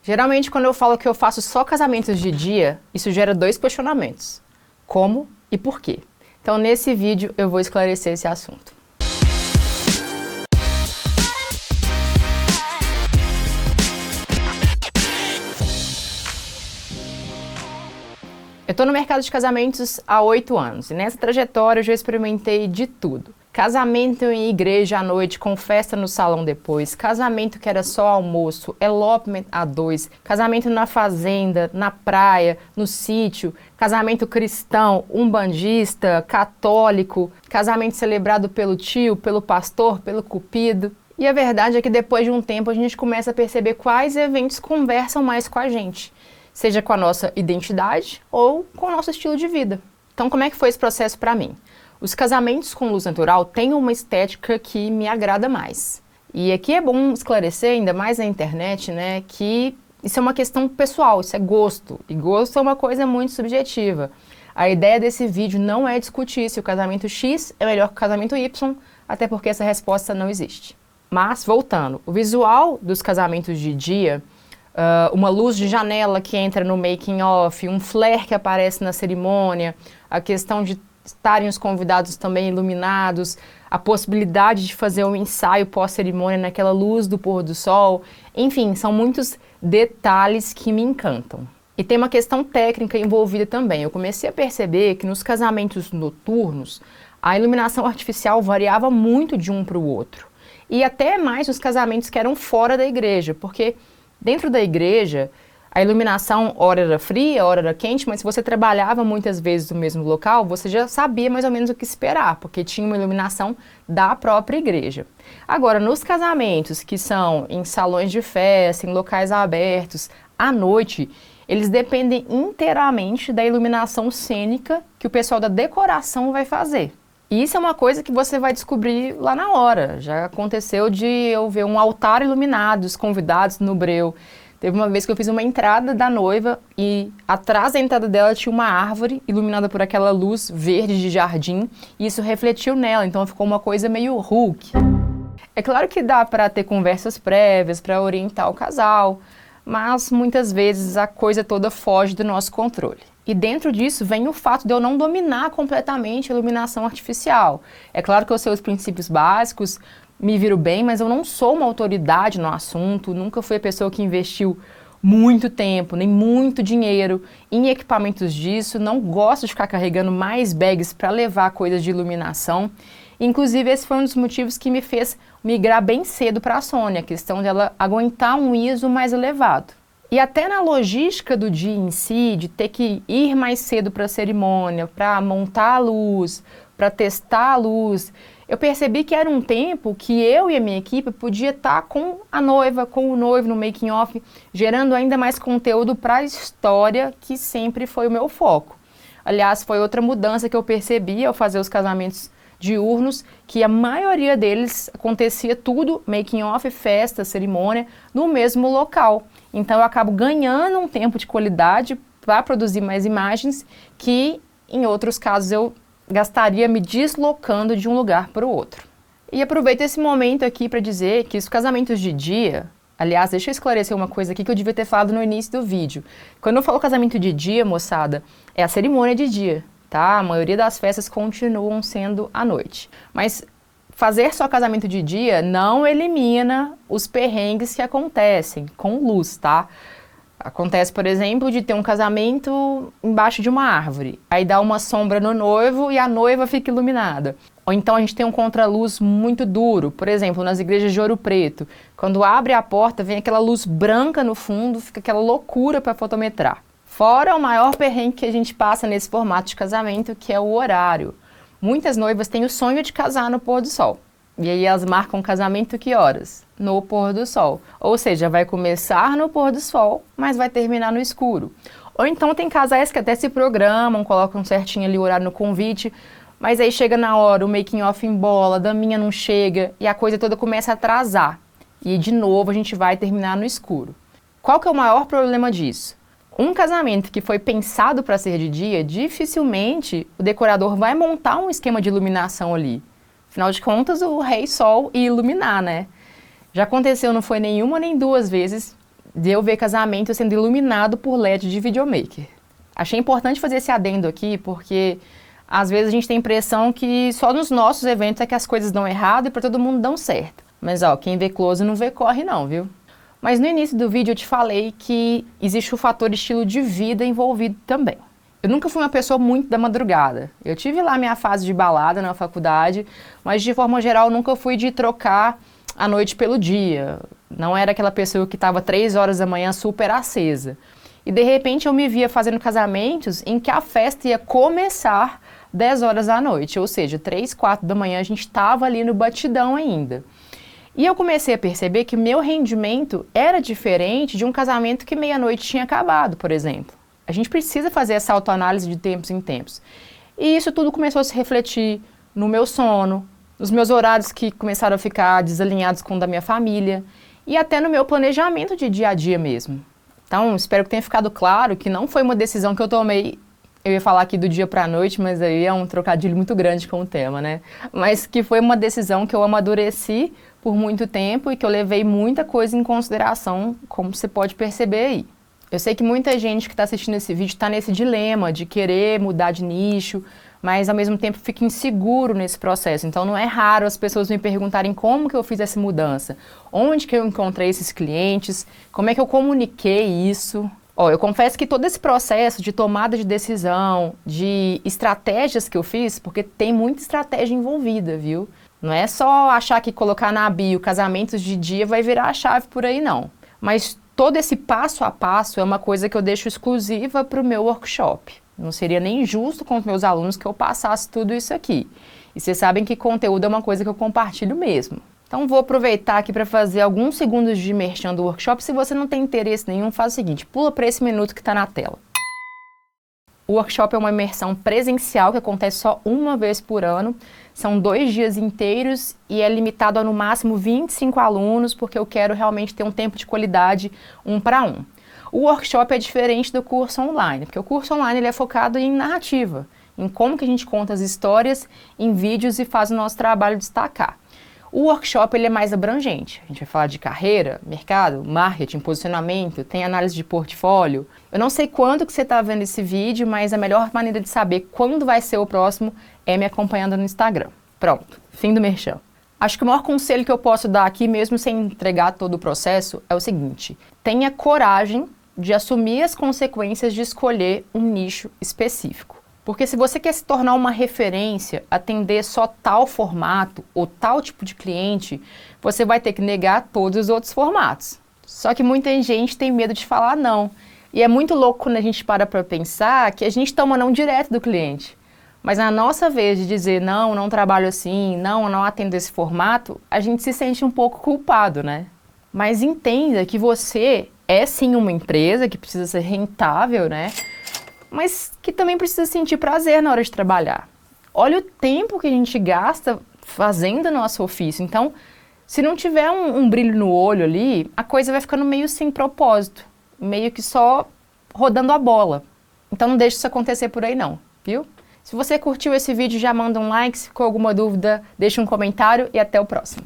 Geralmente, quando eu falo que eu faço só casamentos de dia, isso gera dois questionamentos: como e por quê? Então, nesse vídeo, eu vou esclarecer esse assunto. Eu estou no mercado de casamentos há 8 anos e nessa trajetória eu já experimentei de tudo. Casamento em igreja à noite, com festa no salão depois, casamento que era só almoço, elopement a dois, casamento na fazenda, na praia, no sítio, casamento cristão, umbandista, católico, casamento celebrado pelo tio, pelo pastor, pelo cupido. E a verdade é que depois de um tempo a gente começa a perceber quais eventos conversam mais com a gente, seja com a nossa identidade ou com o nosso estilo de vida. Então, como é que foi esse processo para mim? Os casamentos com luz natural têm uma estética que me agrada mais. E aqui é bom esclarecer, ainda mais na internet, né, que isso é uma questão pessoal, isso é gosto. E gosto é uma coisa muito subjetiva. A ideia desse vídeo não é discutir se o casamento X é melhor que o casamento Y, até porque essa resposta não existe. Mas, voltando, o visual dos casamentos de dia, uma luz de janela que entra no making off, um flare que aparece na cerimônia, a questão de estarem os convidados também iluminados, a possibilidade de fazer um ensaio pós-cerimônia naquela luz do pôr do sol, enfim, são muitos detalhes que me encantam. E tem uma questão técnica envolvida também. Eu comecei a perceber que nos casamentos noturnos, a iluminação artificial variava muito de um para o outro. E até mais nos casamentos que eram fora da igreja, porque dentro da igreja, a iluminação, hora era fria, hora era quente, mas se você trabalhava muitas vezes no mesmo local, você já sabia mais ou menos o que esperar, porque tinha uma iluminação da própria igreja. Agora, nos casamentos que são em salões de festa, em locais abertos, à noite, eles dependem inteiramente da iluminação cênica que o pessoal da decoração vai fazer. E isso é uma coisa que você vai descobrir lá na hora. Já aconteceu de eu ver um altar iluminado, os convidados no breu. Teve uma vez que eu fiz uma entrada da noiva e atrás da entrada dela tinha uma árvore iluminada por aquela luz verde de jardim e isso refletiu nela, então ficou uma coisa meio Hulk. É claro que dá para ter conversas prévias, para orientar o casal, mas muitas vezes a coisa toda foge do nosso controle. E dentro disso vem o fato de eu não dominar completamente a iluminação artificial. É claro que eu sei os princípios básicos, me viro bem, mas eu não sou uma autoridade no assunto, nunca fui a pessoa que investiu muito tempo, nem muito dinheiro em equipamentos disso, não gosto de ficar carregando mais bags para levar coisas de iluminação. Inclusive, esse foi um dos motivos que me fez migrar bem cedo para a Sony, a questão dela aguentar um ISO mais elevado. E até na logística do dia em si, de ter que ir mais cedo para a cerimônia, para montar a luz, para testar a luz, eu percebi que era um tempo que eu e a minha equipe podia estar com a noiva, com o noivo no making off, gerando ainda mais conteúdo para a história, que sempre foi o meu foco. Aliás, foi outra mudança que eu percebi ao fazer os casamentos diurnos, que a maioria deles acontecia tudo, making off, festa, cerimônia, no mesmo local. Então eu acabo ganhando um tempo de qualidade para produzir mais imagens que em outros casos eu gastaria me deslocando de um lugar para o outro. E aproveito esse momento aqui para dizer que os casamentos de dia, aliás, deixa eu esclarecer uma coisa aqui que eu devia ter falado no início do vídeo. Quando eu falo casamento de dia, moçada, é a cerimônia de dia, tá? A maioria das festas continuam sendo à noite. Mas fazer só casamento de dia não elimina os perrengues que acontecem com luz, tá? Acontece, por exemplo, de ter um casamento embaixo de uma árvore. Aí dá uma sombra no noivo e a noiva fica iluminada. Ou então a gente tem um contraluz muito duro. Por exemplo, nas igrejas de Ouro Preto. Quando abre a porta, vem aquela luz branca no fundo, fica aquela loucura para fotometrar. Fora o maior perrengue que a gente passa nesse formato de casamento, que é o horário. Muitas noivas têm o sonho de casar no pôr do sol. E aí elas marcam o casamento que horas? No pôr do sol. Ou seja, vai começar no pôr do sol, mas vai terminar no escuro. Ou então tem casais que até se programam, colocam certinho ali o horário no convite, mas aí chega na hora, o making off embola, a daminha não chega e a coisa toda começa a atrasar. E de novo a gente vai terminar no escuro. Qual que é o maior problema disso? Um casamento que foi pensado para ser de dia, dificilmente o decorador vai montar um esquema de iluminação ali. Afinal de contas, o rei sol ia iluminar, né? Já aconteceu, não foi nenhuma nem duas vezes, de eu ver casamento sendo iluminado por LED de videomaker. Achei importante fazer esse adendo aqui, porque às vezes a gente tem a impressão que só nos nossos eventos é que as coisas dão errado e para todo mundo dão certo. Mas ó, quem vê close não vê corre não, viu? Mas no início do vídeo eu te falei que existe o fator estilo de vida envolvido também. Eu nunca fui uma pessoa muito da madrugada. Eu tive lá minha fase de balada na faculdade, mas de forma geral nunca fui de trocar a noite pelo dia. Não era aquela pessoa que estava 3 horas da manhã super acesa. E de repente eu me via fazendo casamentos em que a festa ia começar 10 horas da noite, ou seja, 3, 4 da manhã a gente estava ali no batidão ainda. E eu comecei a perceber que meu rendimento era diferente de um casamento que meia-noite tinha acabado, por exemplo. A gente precisa fazer essa autoanálise de tempos em tempos. E isso tudo começou a se refletir no meu sono, nos meus horários que começaram a ficar desalinhados com o da minha família e até no meu planejamento de dia a dia mesmo. Então, espero que tenha ficado claro que não foi uma decisão que eu tomei, eu ia falar aqui do dia para a noite, mas aí é um trocadilho muito grande com o tema, né? Mas que foi uma decisão que eu amadureci por muito tempo e que eu levei muita coisa em consideração, como você pode perceber aí. Eu sei que muita gente que está assistindo esse vídeo está nesse dilema de querer mudar de nicho, mas ao mesmo tempo fica inseguro nesse processo. Então não é raro as pessoas me perguntarem como que eu fiz essa mudança, onde que eu encontrei esses clientes, como é que eu comuniquei isso. Ó, eu confesso que todo esse processo de tomada de decisão, de estratégias que eu fiz, porque tem muita estratégia envolvida, viu? Não é só achar que colocar na bio casamentos de dia vai virar a chave por aí, não. Mas todo esse passo a passo é uma coisa que eu deixo exclusiva para o meu workshop. Não seria nem justo com os meus alunos que eu passasse tudo isso aqui. E vocês sabem que conteúdo é uma coisa que eu compartilho mesmo. Então vou aproveitar aqui para fazer alguns segundos de merchan do workshop. Se você não tem interesse nenhum, faz o seguinte, pula para esse minuto que está na tela. O workshop é uma imersão presencial que acontece só uma vez por ano. São 2 dias inteiros e é limitado a no máximo 25 alunos, porque eu quero realmente ter um tempo de qualidade 1 para 1. O workshop é diferente do curso online, porque o curso online ele é focado em narrativa, em como que a gente conta as histórias em vídeos e faz o nosso trabalho destacar. O workshop ele é mais abrangente. A gente vai falar de carreira, mercado, marketing, posicionamento, tem análise de portfólio. Eu não sei quando que você está vendo esse vídeo, mas a melhor maneira de saber quando vai ser o próximo é me acompanhando no Instagram. Pronto, fim do merchan. Acho que o maior conselho que eu posso dar aqui, mesmo sem entregar todo o processo, é o seguinte: tenha coragem de assumir as consequências de escolher um nicho específico. Porque se você quer se tornar uma referência, atender só tal formato ou tal tipo de cliente, você vai ter que negar todos os outros formatos. Só que muita gente tem medo de falar não. E é muito louco quando a gente para pensar que a gente toma não direto do cliente. Mas na nossa vez de dizer não, não trabalho assim, não atendo esse formato, a gente se sente um pouco culpado, né? Mas entenda que você é sim uma empresa que precisa ser rentável, né? Mas que também precisa sentir prazer na hora de trabalhar. Olha o tempo que a gente gasta fazendo o nosso ofício. Então, se não tiver um brilho no olho ali, a coisa vai ficando meio sem propósito, meio que só rodando a bola. Então não deixe isso acontecer por aí não, viu? Se você curtiu esse vídeo, já manda um like. Se ficou alguma dúvida, deixa um comentário e até o próximo.